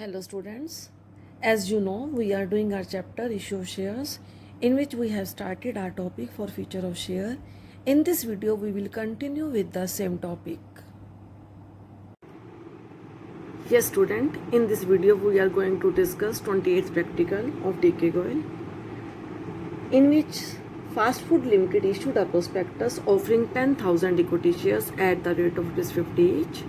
Hello students, as you know we are doing our chapter issue of shares in which we have started our topic for future of share. In this video we will continue with the same topic. Yes student, in this video we are going to discuss 28th practical of DK Goyal in which Fast Food Limited issued a prospectus offering 10,000 equity shares at the rate of ₹50 each.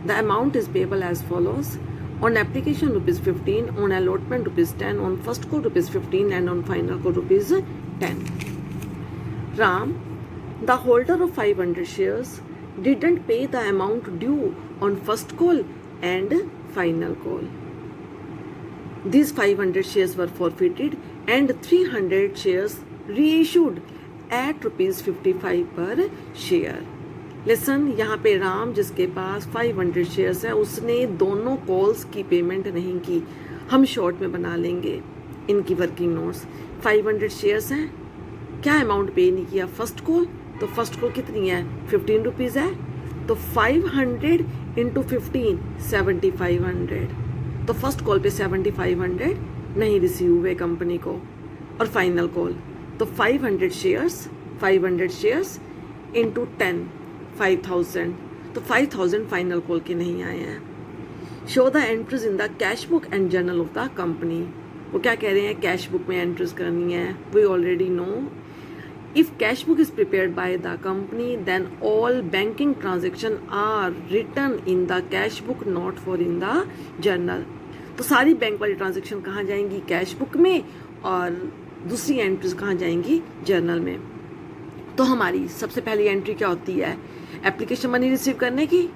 The amount is payable as follows. On application ₹15, on allotment ₹10, on first call ₹15 and on final call ₹10. Ram, the holder of 500 shares, didn't pay the amount due on first call and final call. These 500 shares were forfeited and 300 shares reissued at ₹55 per share. Lesson, यहाँ पे राम जिसके पास 500 shares हैं उसने दोनों calls की payment नहीं की. हम शॉर्ट में बना लेंगे इनकी वर्किंग नोट्स. 500 शेयर्स हैं, क्या अमाउंट पे नहीं किया फर्स्ट कॉल, तो फर्स्ट कॉल कितनी है ₹15 है, तो 500 इंटू 15 7500. तो फर्स्ट कॉल पे 7500 नहीं रिसीव हुए कंपनी को. और फाइनल कॉल तो 500 शेयर्स इंटू 10 5000, तो 5000 फाइनल कॉल के नहीं आए हैं. Show the entries in the cash book and journal of the company. वो क्या कह रहे हैं, कैश बुक में एंट्रीज करनी है. We already know if cash book is prepared by the company then all banking transaction are written in the cash book not for in the journal. तो सारी बैंक वाली ट्रांजेक्शन कहाँ जाएंगी, cash book में, और दूसरी एंट्रीज कहाँ जाएंगी, जर्नल में. तो हमारी सबसे पहली एंट्री क्या होती है, एप्लीकेशन मनी रिसीव करने की.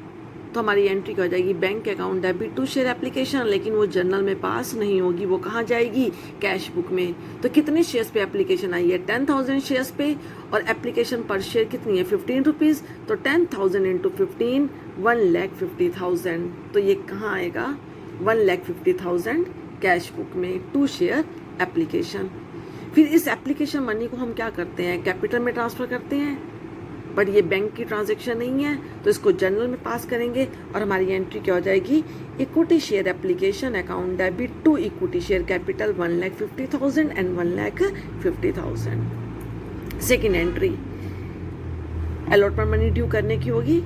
तो हमारी एंट्री क्या हो जाएगी, bank account debit to share application, लेकिन वो जर्नल में पास नहीं होगी, वो कहाँ जाएगी, कैश बुक में. तो कितने शेयर्स पे एप्लीकेशन आई है, 10,000 शेयर्स पे, और एप्लीकेशन पर शेयर कितनी है ₹15. तो 10,000 इंटू 15 1,50,000. तो ये कहाँ आएगा, 1,50,000 कैश बुक में टू शेयर एप्लीकेशन. फिर इस एप्लीकेशन मनी को हम क्या करते हैं, कैपिटल में ट्रांसफ़र करते हैं, बट ये बैंक की ट्रांजैक्शन नहीं है, तो इसको जर्नल में पास करेंगे. और हमारी एंट्री क्या हो जाएगी, equity share application account debit to equity share capital 1,50,000 and 1,50,000. Second entry, allotment money due करने की होगी,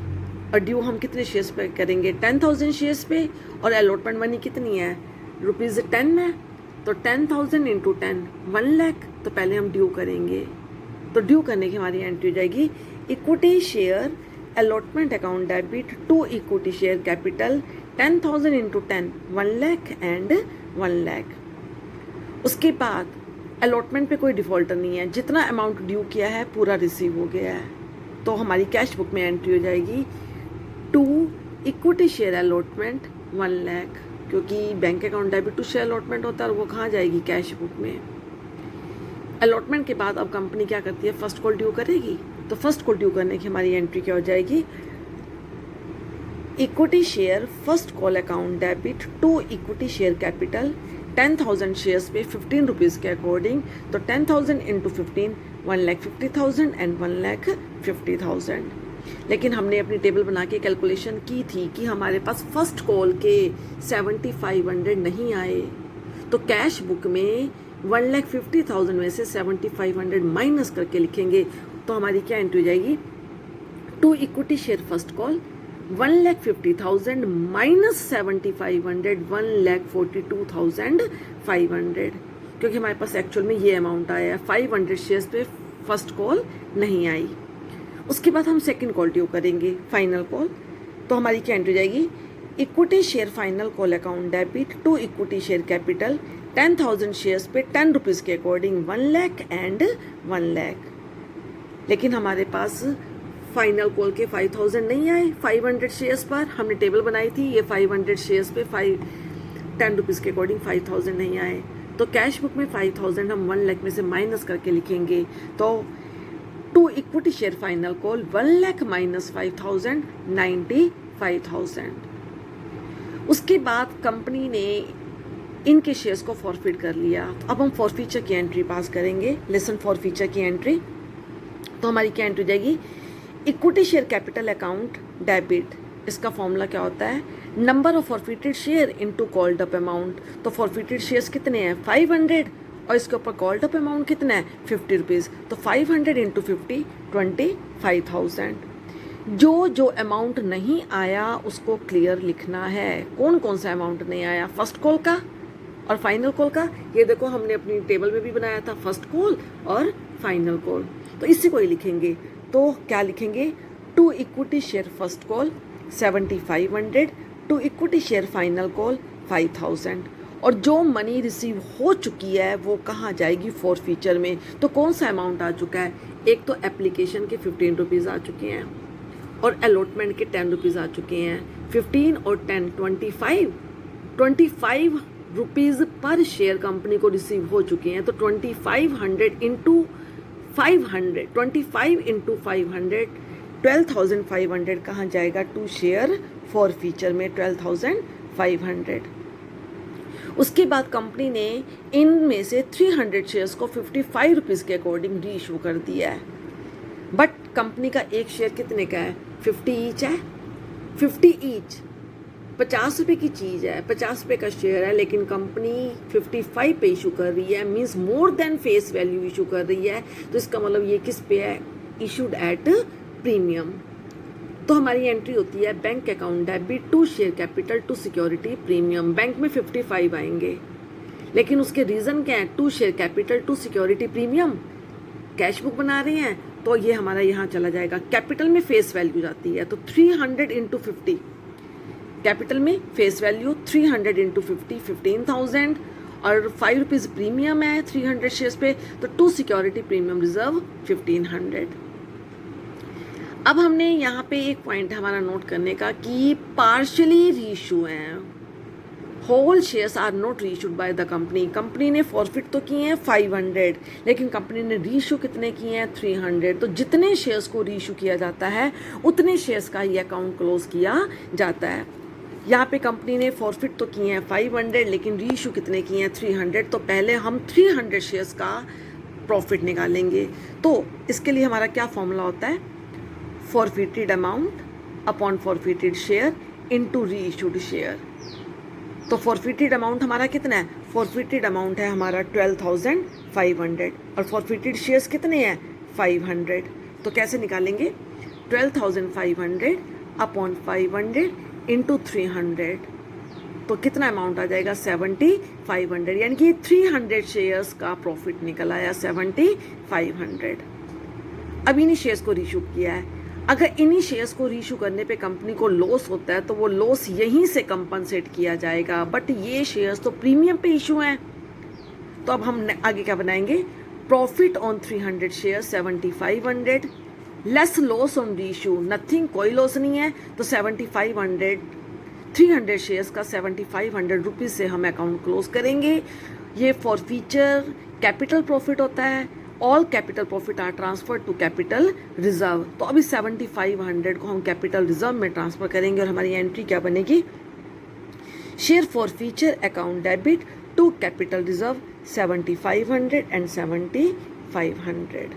और ड्यू हम कितने शेयर्स पे करेंगे, 10,000 शेयर्स पे, और अलॉटमेंट मनी कितनी है, ₹10 है. तो 10,000 इंटू 10 1 लाख. तो पहले हम ड्यू करेंगे, तो ड्यू करने की हमारी एंट्री हो जाएगी, equity share allotment account debit to equity share capital 10,000 into 10 1 lakh and 1 lakh. उसके बाद अलॉटमेंट पे कोई डिफॉल्टर नहीं है, जितना अमाउंट ड्यू किया है पूरा रिसीव हो गया है. तो हमारी कैश बुक में एंट्री हो जाएगी to equity share allotment 1 lakh, क्योंकि bank account debit to share allotment होता है, और वो कहाँ जाएगी, कैश बुक में. अलॉटमेंट के बाद अब कंपनी क्या करती है, फर्स्ट कॉल ड्यू करेगी. तो फर्स्ट कॉल ड्यू करने की हमारी एंट्री क्या हो जाएगी, equity share first call account debit to equity share capital 10,000 shares पे ₹15 के अकॉर्डिंग. तो 10,000 इंटू 15 1,50,000 एंड 1,50,000. लेकिन हमने अपनी टेबल बना के कैलकुलेशन की थी कि हमारे पास फर्स्ट कॉल के 7,500 नहीं आए, तो कैश बुक में 1,50,000 में से 7,500 माइनस करके लिखेंगे. तो हमारी क्या एंट्री हो जाएगी, to equity share first call 1,50,000 minus 7,500 1,42,500, क्योंकि हमारे पास एक्चुअल में ये अमाउंट आया है. 500 शेयर्स पे फर्स्ट कॉल नहीं आई. उसके बाद हम सेकंड कॉल ड्यू करेंगे, फाइनल कॉल. तो हमारी क्या एंट्री जाएगी, equity share final call account debit to equity share capital 10,000 shares पे ₹10 के अकॉर्डिंग 1 लाख एंड 1 लाख. लेकिन हमारे पास फाइनल कॉल के 5,000 नहीं आए 500 शेयर्स पर. हमने टेबल बनाई थी, ये 500 शेयर्स पे ₹10 के अकॉर्डिंग 5,000 नहीं आए. तो कैश बुक में 5,000 हम 1 लाख में से माइनस करके लिखेंगे. तो to equity share final call 1 lakh minus 5,000 95,000. उसके बाद कंपनी ने इनके शेयर्स को फॉरफिट कर लिया. तो अब हम फॉरफीचर की एंट्री पास करेंगे, लेसन फॉरफीचर की एंट्री. तो हमारी क्या एंट्री जाएगी, equity share capital account debit, इसका फॉर्मूला क्या होता है, number of forfeited share into called up amount, तो फॉरफिटेड शेयर्स कितने हैं 500 और इसके ऊपर कॉल्ड अप अमाउंट कितना है 50 रुपीज़, तो 500 इंटू 50 25,000। जो अमाउंट नहीं आया उसको क्लियर लिखना है। कौन कौन सा अमाउंट नहीं आया, फर्स्ट कॉल का और फाइनल कॉल का, ये देखो हमने अपनी टेबल में भी बनाया था, फर्स्ट कॉल और फाइनल कॉल, तो इसी को ही लिखेंगे। तो क्या लिखेंगे, to equity share first call 7500, to equity share final call 5000, और जो मनी रिसीव हो चुकी है वो कहाँ जाएगी फॉरफीचर में। तो कौन सा अमाउंट आ चुका है, एक तो एप्लीकेशन के 15 रुपीज़ आ चुके हैं और अलॉटमेंट के 10 रुपीज़ आ चुके हैं, 15 और 10 25 रुपीज़ पर शेयर कंपनी को रिसीव हो चुके हैं। तो 2500 इंटू 500, 25 इंटू 500 12,500 कहाँ जाएगा, टू शेयर फॉरफीचर में 12,500। उसके बाद कंपनी ने इनमें से 300 शेयर्स को 55 रुपीज़ के अकॉर्डिंग री इशू कर दिया है। बट कंपनी का एक शेयर कितने का है, 50 ईच है, 50 ईच 50 रुपये की चीज़ है, 50 रुपये का शेयर है, लेकिन कंपनी 55 पे इशू कर रही है, means more than face value issue कर रही है। तो इसका मतलब ये किस पे है, इशूड एट प्रीमियम। तो हमारी एंट्री होती है bank account debit to share capital to security premium. Bank में 55 आएंगे, लेकिन उसके रीज़न क्या है, to share capital to security premium, cash book बना रहे हैं, तो ये हमारा यहाँ चला जाएगा। कैपिटल में फेस वैल्यू जाती है, तो 300 इंटू 50, कैपिटल में फेस वैल्यू 300 इंटू 50 15,000, और 5 रुपीज़ प्रीमियम है 300 शेयर्स पे, तो टू सिक्योरिटी प्रीमियम रिजर्व 1500। अब हमने यहाँ पे एक पॉइंट हमारा नोट करने का कि पार्शियली रीइशू हैं, whole shares are not reissued by the company. Company ने फॉरफिट तो किए हैं 500, लेकिन कंपनी ने रीइशू कितने किए हैं 300। तो जितने शेयर्स को रीइशू किया जाता है उतने शेयर्स का ये अकाउंट क्लोज किया जाता है। यहाँ पे कंपनी ने फॉरफिट तो किए हैं 500, लेकिन रीइशू कितने किए हैं 300, तो पहले हम 300 शेयर्स का प्रॉफिट निकालेंगे। तो इसके लिए हमारा क्या फॉर्मूला होता है, forfeited amount upon forfeited share into reissued share. तो फॉरफिटेड अमाउंट हमारा कितना है, फॉरफिटेड अमाउंट है हमारा 12,500 और फॉरफिटेड शेयर्स कितने हैं 500। तो कैसे निकालेंगे, 12,500 अपॉन 500 इंटू 300, तो कितना अमाउंट आ जाएगा 7,500, यानी कि 300 शेयर्स का प्रॉफिट निकल आया 7,500। अब इन्हीं शेयर्स को रीइशू किया है। अगर इन्हीं शेयर्स को रीइशू करने पे कंपनी को लॉस होता है तो वो लॉस यहीं से कंपनसेट किया जाएगा, बट ये शेयर्स तो प्रीमियम पे इशू हैं। तो अब हम आगे क्या बनाएंगे, profit on 300 share 7,500 less loss on reissue, nothing, कोई लॉस नहीं है, तो 7,500 300 शेयर्स का 7,500 रुपीज़ से हम अकाउंट क्लोज करेंगे। ये फॉरफीचर कैपिटल प्रॉफिट होता है, all capital profit are transfer to capital reserve. तो अभी 7,500 को हम कैपिटल रिजर्व में ट्रांसफर करेंगे और हमारी एंट्री क्या बनेगी, share forfeiture account debit to capital reserve 7,500 and 7,500।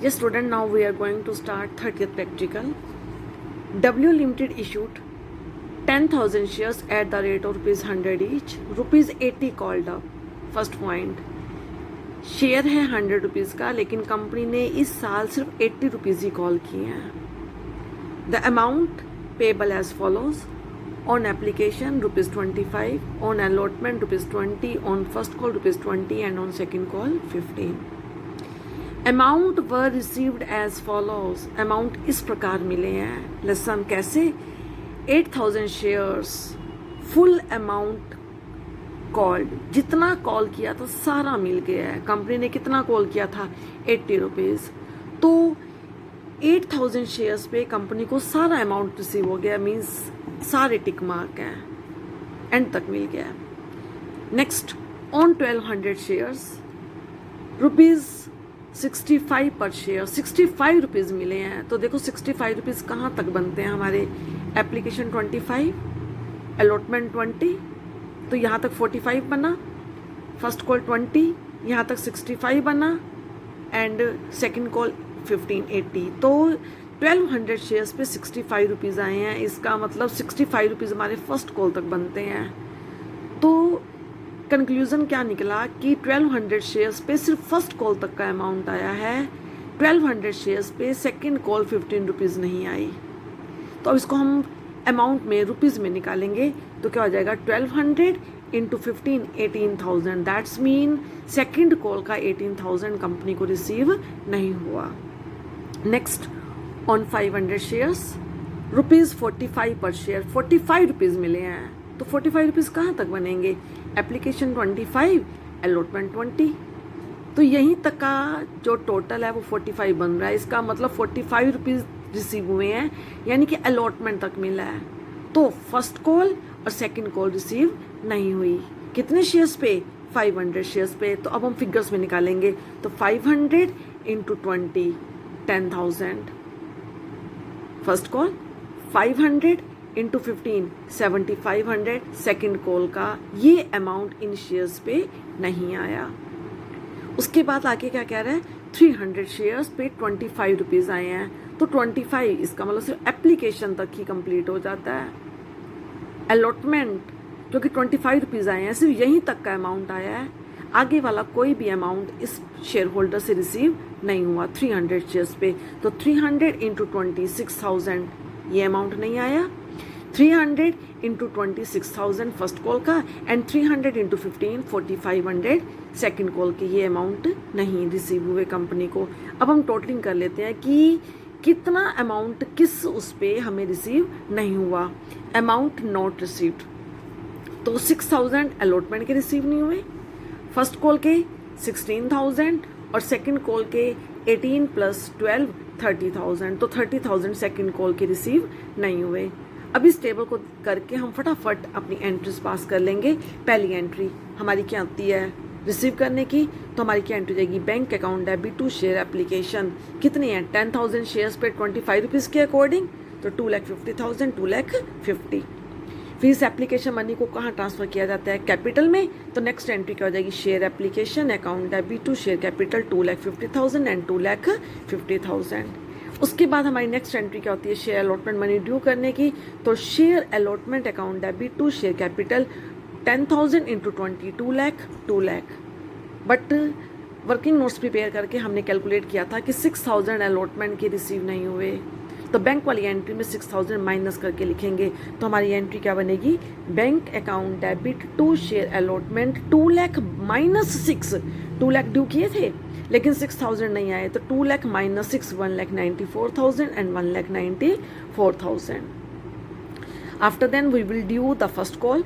Yes student, now we are going to start 30th practical. W Limited issued 10,000 shares at the rate of ₹100 each, ₹80 called up. First point, share है 100 rupees का, लेकिन company ने इस साल सिर्फ 80 rupees ही call किए हैं। The amount payable as follows, on application ₹25, on allotment ₹20, on first call ₹20 and on second call 15। Amount were received as follows, amount इस प्रकार मिले हैं, लेसन कैसे, 8,000 शेयर्स, फुल अमाउंट कॉल्ड, जितना कॉल किया था सारा मिल गया है। कंपनी ने कितना कॉल किया था 80 रुपीज़, तो 8,000 शेयर्स पे कंपनी को सारा अमाउंट रिसीव हो गया, मीन्स सारे टिक मार्क हैं, एंड तक मिल गया। नेक्स्ट, ऑन 1,200 शेयर्स ₹65 पर शेयर, 65 रुपीज़ मिले हैं। तो देखो 65 रुपीज़ कहाँ तक बनते हैं हमारे, एप्लीकेशन 25, अलॉटमेंट 20, तो यहाँ तक 45 बना, फर्स्ट कॉल 20, यहाँ तक 65 बना एंड सेकंड कॉल 1580, तो 1200 शेयर्स पे 65 रुपीज़ आए हैं। इसका मतलब 65 रुपीज़ हमारे फर्स्ट कॉल तक बनते हैं। तो कंक्लूज़न क्या निकला कि 1200 शेयर्स पे सिर्फ फर्स्ट कॉल तक का अमाउंट आया है, 1200 शेयर्स पे सेकंड कॉल 15 रुपीज़ नहीं आई। तो अब इसको हम अमाउंट में रुपीज़ में निकालेंगे तो क्या हो जाएगा, 1200 into 15 18,000। That's mean second call का 18,000 कंपनी को रिसीव नहीं हुआ। नेक्स्ट ऑन 500 शेयर्स ₹45 पर शेयर, 45 रुपीज़ मिले हैं। तो 45 रुपीज़ कहाँ तक बनेंगे, एप्लीकेशन 25, अलॉटमेंट 20। तो यहीं तक का जो टोटल है वो 45 बन रहा है। इसका मतलब 45 रुपीज़ रिसीव हुए हैं, यानी कि अलॉटमेंट तक मिला है। तो फर्स्ट कॉल और सेकंड कॉल रिसीव नहीं हुई। कितने शेयर्स पे, 500 शेयर्स पे। तो अब हम फिगर्स में निकालेंगे, तो 500 into 20 10,000 first call, 500 into 15 7500 second call का। ये अमाउंट इन शेयर्स पे नहीं आया। उसके बाद आगे क्या कह रहा है, 300 शेयर्स पे 25 रुपीज़ आए हैं। तो 25 इसका मतलब सिर्फ एप्लीकेशन तक ही कंप्लीट हो जाता है। अलॉटमेंट क्योंकि 25 रुपीज़ आए हैं, सिर्फ यहीं तक का अमाउंट आया है, आगे वाला कोई भी अमाउंट इस शेयर होल्डर से रिसीव नहीं हुआ 300 शेयर्स पे। तो 300 इंटू 20 6,000 ये अमाउंट नहीं आया। 300 इंटू 20 6,000 फर्स्ट कॉल का एंड 300 इंटू 15 4,500 सेकेंड कॉल के, ये अमाउंट नहीं रिसीव हुए कंपनी को। अब हम टोटलिंग कर लेते हैं कि कितना अमाउंट किस उस पे हमें रिसीव नहीं हुआ। अमाउंट नॉट रिसीव्ड, तो 6,000 अलॉटमेंट के रिसीव नहीं हुए, फर्स्ट कॉल के 16,000 और सेकंड कॉल के 18 + 12 30,000। तो 30,000 सेकंड कॉल के रिसीव नहीं हुए। अब इस टेबल को करके हम फटाफट अपनी एंट्रीज पास कर लेंगे। पहली एंट्री हमारी क्या आती है रिसीव करने की, तो हमारी क्या एंट्री जाएगी, bank account debit to share application. कितनी है, 10,000 शेयर्स पे 25 रुपीज़ के अकॉर्डिंग, तो 2,50,000 2,50,000। फिर इस एप्लीकेशन मनी को कहाँ ट्रांसफर किया जाता है, कैपिटल में। तो नेक्स्ट एंट्री क्या हो जाएगी, share application account debit to share capital 2,50,000 and 2,50,000। उसके बाद हमारी नेक्स्ट एंट्री क्या होती है, शेयर अलॉटमेंट मनी ड्यू करने की। तो share allotment account debit to share capital 10,000 into 20 2 lakh. But working notes prepare करके हमने कैलकुलेट किया था कि 6,000 अलॉटमेंट के रिसीव नहीं हुए। तो बैंक वाली एंट्री में 6,000 माइनस करके लिखेंगे। तो हमारी एंट्री क्या बनेगी, bank account debit to share allotment 2 lakh minus 6। 2 lakh due किए थे लेकिन 6,000 नहीं आए, तो 2 lakh minus 6 1,94,000 and 1,94,000। After then we will due the first call,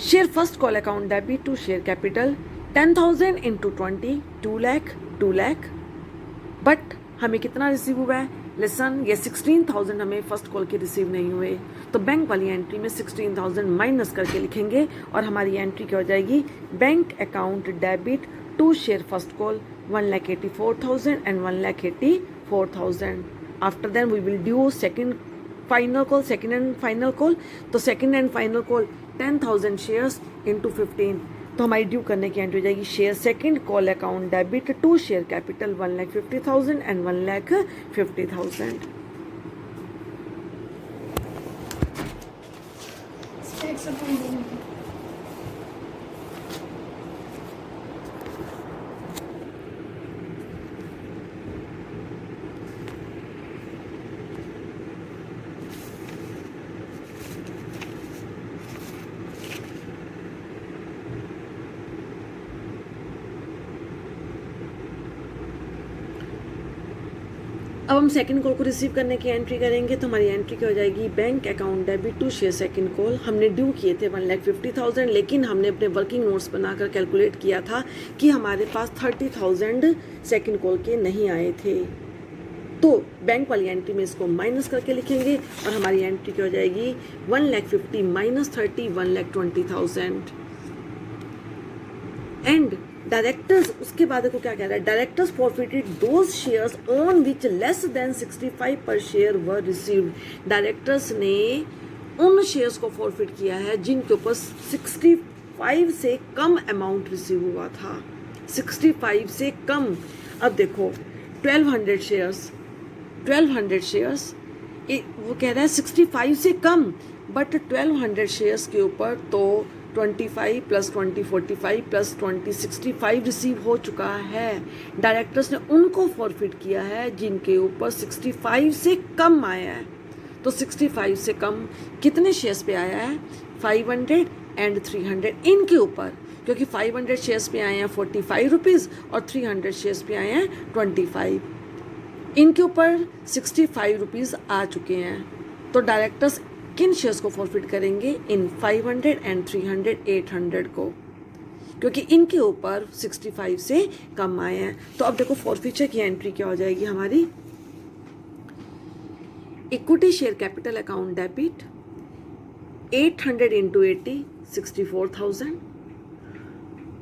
share first call account debit to share capital 10,000 into 20 2 lakh. But हमें कितना रिसीव हुआ है, लेसन ये 16,000 हमें फर्स्ट कॉल के रिसीव नहीं हुए। तो बैंक वाली एंट्री में 16,000 माइनस करके लिखेंगे और हमारी एंट्री क्या हो जाएगी, bank account debit to share first call 1,84,000 and 1,84,000। After then we will due second final call, second and final call. तो second and final call 10,000 shares into 15। तो हमारी ड्यू करने की एंट्री हो जाएगी, share second call account debit to share capital 1,50,000 and 1,50,000। अब हम second call को रिसीव करने की एंट्री करेंगे। तो हमारी एंट्री क्या हो जाएगी, bank account debit to share second call. हमने ड्यू किए थे 1,50,000, लेकिन हमने अपने वर्किंग नोट्स बनाकर कैलकुलेट किया था कि हमारे पास 30,000 सेकंड कॉल के नहीं आए थे। तो बैंक वाली एंट्री में इसको माइनस करके लिखेंगे और हमारी एंट्री क्या हो जाएगी, 1,50,000 माइनस 30 1,20,000 एंड डायरेक्टर्स। उसके बाद को क्या कह रहा है, directors forfeited those shares on which less than 65 पर शेयर वर रिसीव्ड। डायरेक्टर्स ने उन शेयर्स को फॉरफिट किया है जिनके ऊपर 65 65 से कम अमाउंट रिसीव हुआ था, 65 से कम। अब देखो 1200 शेयर्स वो कह रहा है 65 से कम, बट 1200 शेयर्स के ऊपर तो 25 + 20 45 + 20 65 रिसीव हो चुका है। डायरेक्टर्स ने उनको फॉरफिट किया है जिनके ऊपर 65 से कम आया है। तो 65 से कम कितने शेयर्स पे आया है? 500 एंड 300 इनके ऊपर, क्योंकि 500 शेयर्स पे आए हैं 45 रुपीज़ और 300 शेयर्स पे आए हैं 25। इनके ऊपर 65 रुपीज़ आ चुके हैं। तो डायरेक्टर्स किन शेयर्स को फॉरफिट करेंगे? इन 500 एंड 300 800 को, क्योंकि इनके ऊपर 65 से कम आए हैं। तो अब देखो फॉरफिचर की एंट्री क्या हो जाएगी हमारी? Equity share capital account debit 800 × 80 64,000।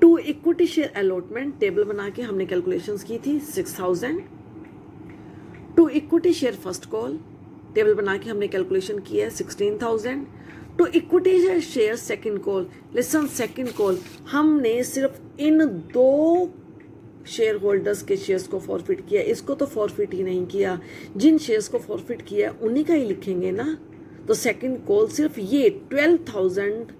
To equity share allotment table बना के हमने कैलकुलेशंस की थी 6,000। To equity share first call table बना के हमने कैलकुलेशन की है 16,000। To equity share second call, listen second call हमने सिर्फ इन 2 शेयर होल्डर्स के शेयर्स को फॉरफिट किया, इसको तो फॉरफिट ही नहीं किया। जिन शेयर्स को फॉरफिट किया उन्हीं का ही लिखेंगे ना। तो सेकंड कॉल सिर्फ ये 12,000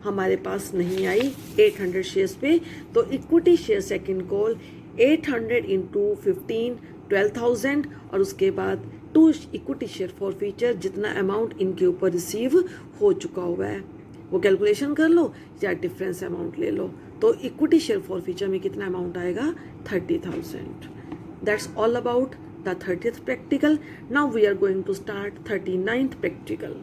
हमारे पास नहीं आई 800 शेयर्स पे। तो इक्विटी शेयर सेकंड कॉल 800 × 15 12,000 और उसके बाद टू इक्विटी शेयर फॉरफिचर जितना अमाउंट इनके ऊपर रिसीव हो चुका हुआ है वो कैलकुलेशन कर लो या डिफरेंस अमाउंट ले लो। तो इक्विटी शेयर फॉरफिचर में कितना अमाउंट आएगा? 30,000। That's all about the 30th practical. Now we are going to start 39th practical.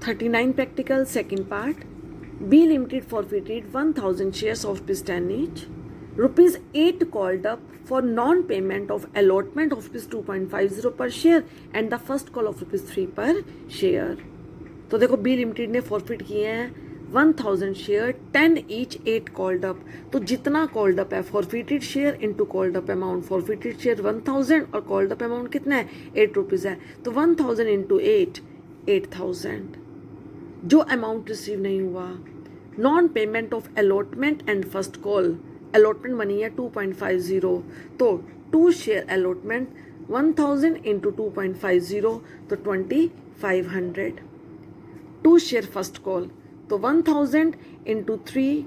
(39) practical second part. B Limited forfeited 1,000 shares of Pistanich. Rupees 8 called up for non-payment of allotment of rupees 2.50 per share and the first call of rupees 3 per share. तो देखो B Limited ने forfeit किए हैं 1,000 share 10 each 8 called up. तो जितना called up है forfeited share into called up amount, forfeited share 1,000 और called up amount कितना है 8 रुपीज़ है। तो 1,000 × 8 8,000। जो अमाउंट रिसीव नहीं हुआ, non payment of allotment and first call, allotment बनी है 2.50 तो 2 शेयर अलॉटमेंट 1,000 × 2.50 तो 2,500। 2 शेयर फर्स्ट कॉल तो 1,000 × 3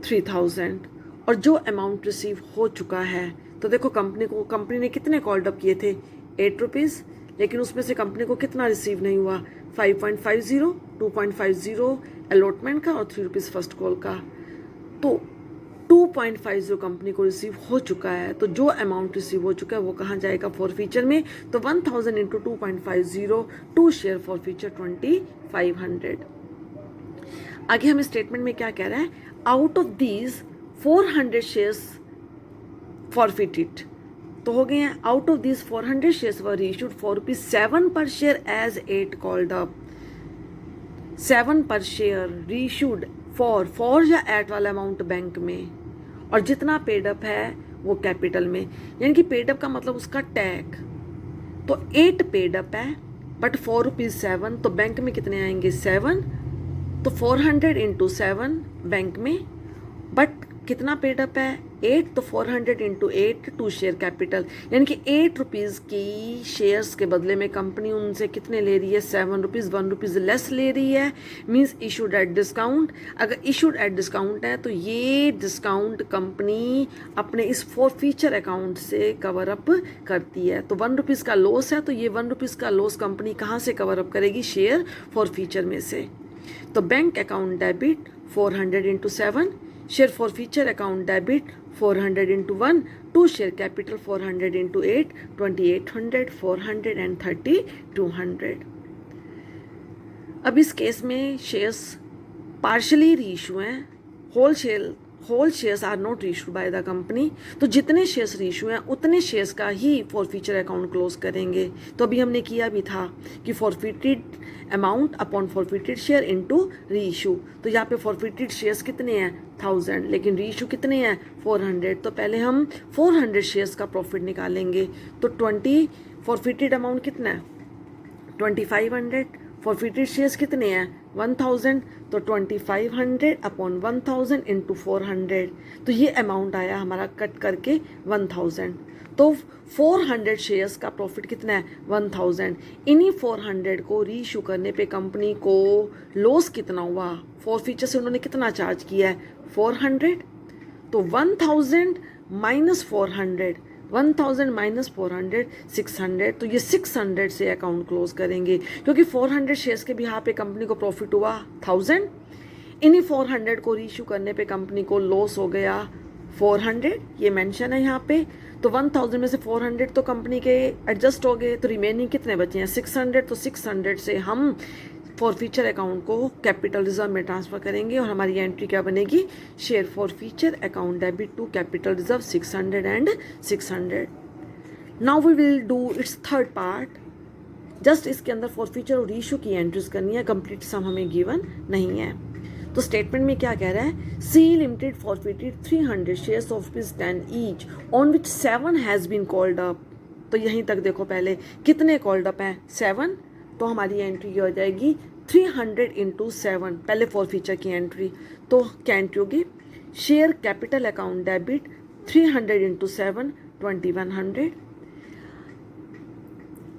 3,000 और जो अमाउंट रिसीव हो चुका है। तो देखो कंपनी ने कितने कॉल्ड अप किए थे 8 रुपीज़, लेकिन उसमें से कंपनी को कितना रिसीव नहीं हुआ 5.50 2.50 अलॉटमेंट का और 3 रुपीज़ फर्स्ट कॉल का। तो 2.50 कंपनी को रिसीव हो चुका है। तो जो अमाउंट रिसीव हो चुका है वो कहाँ जाएगा फॉरफीचर में। तो 1,000 × 2.50 2 शेयर फॉरफीचर 2,500। आगे हमें स्टेटमेंट में क्या कह रहा है, out of these 400 shares forfeited. तो हो गए हैं out of this 400 shares were issued for ₹7 पर शेयर एज 8 कॉल्ड अप। 7 पर शेयर रीइशूड फॉर या एट वाला अमाउंट बैंक में, और जितना पेड अप है वो कैपिटल में, यानी कि पेड अप का मतलब उसका टैग। तो 8 पेड अप है बट ₹4 तो बैंक में कितने आएंगे 7। तो 400 × 7 बैंक में, बट कितना पेड अप है 8, तो 400 इंटू 8 टू शेयर कैपिटल, यानी कि 8 रुपीज़ की शेयर्स के बदले में कंपनी उनसे कितने ले रही है 7 रुपीज़, 1 रुपीज़ लेस ले रही है, मीन्स इशूड एट डिस्काउंट। अगर इशूड एट डिस्काउंट है तो ये डिस्काउंट कंपनी अपने इस फॉरफीचर अकाउंट से कवर अप करती है। तो 1 रुपीज़ का लॉस है तो ये 1 रुपीज़ का लॉस कंपनी कहाँ से कवर अप करेगी, शेयर फॉरफीचर में से। तो bank account debit 400 into 7, share forfeiture account debit 400 into 1, to share capital 400 into 8 2800, 400 and 30 200। अब इस केस में शेयर्स पार्शली रीइशू हैं, whole shares are not reissued by the company. तो जितने शेयर्स रीइशू हैं उतने शेयर्स का ही फॉरफीचर अकाउंट क्लोज करेंगे। तो अभी हमने किया भी था कि forfeited amount upon forfeited share into reissue. तो यहाँ पे फॉरफिटेड शेयर्स कितने हैं 1000, लेकिन रीइशू कितने हैं 400। तो पहले हम 400 शेयर्स का प्रॉफिट निकालेंगे। तो 20 फॉरफिटेड अमाउंट कितना है 2500, फॉरफिटेड शेयर्स कितने हैं 1000, तो 2500 अपॉन 1000 इंटू 400, तो ये अमाउंट आया हमारा कट करके 1000। तो 400 शेयर्स का प्रॉफिट कितना है 1000। इन्हीं 400 को रीइशू करने पे कंपनी को लॉस कितना हुआ, फॉरफीचर से उन्होंने कितना चार्ज किया है 400। तो 1000 माइनस 400, 1000 माइनस 400 600, तो ये 600 से अकाउंट क्लोज करेंगे क्योंकि 400 शेयर्स के बिहार पे कंपनी को प्रॉफिट हुआ 1000। इन्हीं 400 को रीइशू करने पे कंपनी को लॉस हो गया 400, ये मेंशन है यहाँ पे। तो 1000 में से 400 तो कंपनी के एडजस्ट हो गए, तो रिमेनिंग कितने बचे हैं 600। तो 600 से हम फॉरफीचर अकाउंट को कैपिटल रिजर्व में ट्रांसफर करेंगे और हमारी एंट्री क्या बनेगी, share forfeiture account debit to capital reserve 600 and 600। Now we will do its third part. Just इसके अंदर फॉरफीचर और रीइशू की एंट्रीज करनी है, कंप्लीट सम हमें गिवन नहीं है। तो स्टेटमेंट में क्या कह रहा है, C limited forfeited 300 shares of ₹10 each on which 7 has been called up. तो यहीं तक देखो पहले कितने कॉल्ड अप हैं 7, तो हमारी एंट्री हो जाएगी 300 इंटू 7, पहले फॉरफीचर की एंट्री। तो क्या एंट्री होगी, share capital account debit 300 into 7 2100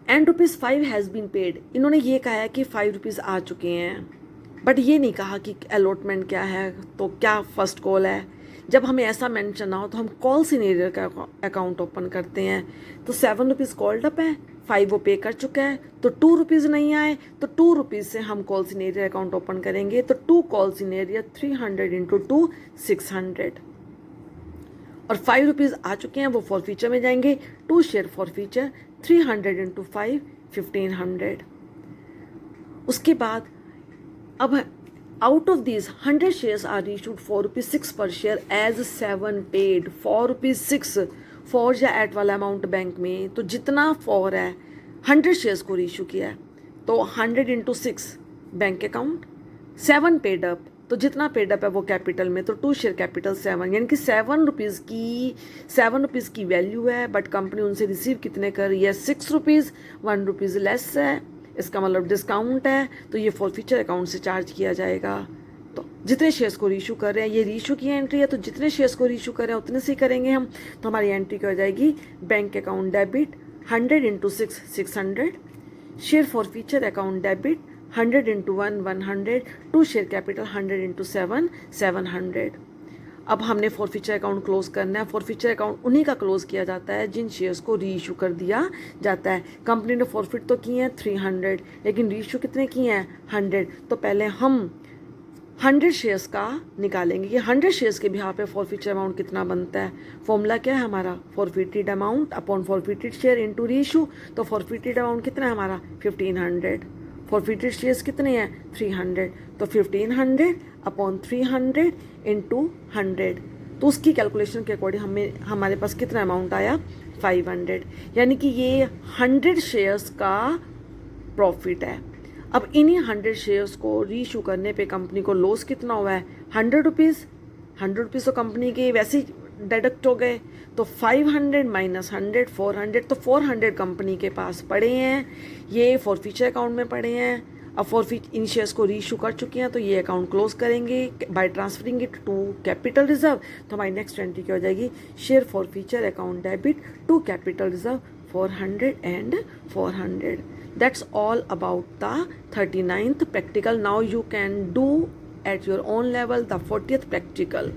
and ₹5 has been paid. इन्होंने ये कहा है कि 5 रुपीज़ आ चुके हैं, बट ये नहीं कहा कि अलॉटमेंट क्या है, तो क्या फर्स्ट कॉल है। जब हमें ऐसा मेंशन ना हो तो हम कॉल सिनेरियो का अकाउंट ओपन करते हैं। तो 7 रुपीज़ कॉल्ड अप है, 5 वो पे कर चुका है, तो 2 रुपीज़ नहीं आए, तो 2 रुपीज़ से हम कॉल सिनेरियो अकाउंट ओपन करेंगे। तो 2 कॉल सिनेरियो 300 इंटू 2 600, और 5 रुपीज़ आ चुके हैं वो फॉरफीचर में जाएंगे। 2 शेयर फॉरफीचर 300 इंटू 5 1500। उसके बाद अब out of these 100 shares are reissued ₹4.6 per share as 7 paid ₹4.6 four या एट वाला अमाउंट बैंक में। तो जितना फॉर है 100 शेयर्स को रीइशू किया है, तो 100 into 6 bank account, 7 paid up, तो जितना पेड अप है वो कैपिटल में, तो 2 शेयर कैपिटल 7, यानी कि 7 रुपीज़ की वैल्यू है, बट कंपनी उनसे रिसीव कितने कर रही है 6 रुपीज़, 1 रुपीज़ लेस है, इसका मतलब डिस्काउंट है, तो ये फॉरफीचर अकाउंट से चार्ज किया जाएगा। तो जितने शेयर्स को रीइशू कर रहे हैं, ये रीइशू की एंट्री है, तो जितने शेयर्स को रीइशू कर रहे हैं उतने से ही करेंगे हम। तो हमारी एंट्री क्या हो जाएगी, bank account debit 100 into 6 600, share forfeiture account debit 100 into 1 100, 2 share capital 100 into 7 700। अब हमने फॉरफीचर अकाउंट क्लोज करना है। फॉरफीचर अकाउंट उन्हीं का क्लोज किया जाता है जिन शेयर्स को रीइशू कर दिया जाता है। कंपनी ने फॉरफिट तो किए हैं 300, लेकिन रीइशू कितने किए हैं 100। तो पहले हम 100 शेयर्स का निकालेंगे कि 100 शेयर्स के बिहार पे फॉरफीचर अमाउंट कितना बनता है। फॉर्मूला क्या है हमारा, forfeited amount upon forfeited share into reissue. तो फॉरफिटेड अमाउंट कितना है हमारा 1500, फॉरफिटेड शेयर्स कितने हैं 300, तो 1500 अपॉन 300 इंटू 100। तो उसकी कैलकुलेशन के अकॉर्डिंग हमारे पास कितना अमाउंट आया 500, यानी कि ये 100 शेयर्स का प्रॉफिट है। अब इन्हीं 100 शेयर्स को रीइशू करने पे कंपनी को लॉस कितना हुआ है 100 रुपीज़। 100 रुपीज़ तो कंपनी के वैसे ही डिडक्ट हो गए, तो 500 माइनस 100 400, तो 400 कंपनी के पास पड़े हैं, ये फॉरफीचर अकाउंट में पड़े हैं। अब फॉर इन शेयर्स को रीइशू कर चुके हैं तो ये अकाउंट क्लोज करेंगे by transferring it to capital reserve. तो हमारी नेक्स्ट एंट्री क्या हो जाएगी, share forfeiture account debit to capital reserve 400 and 400. That's all about the 39th practical. Now you can do at your own level the 40th practical.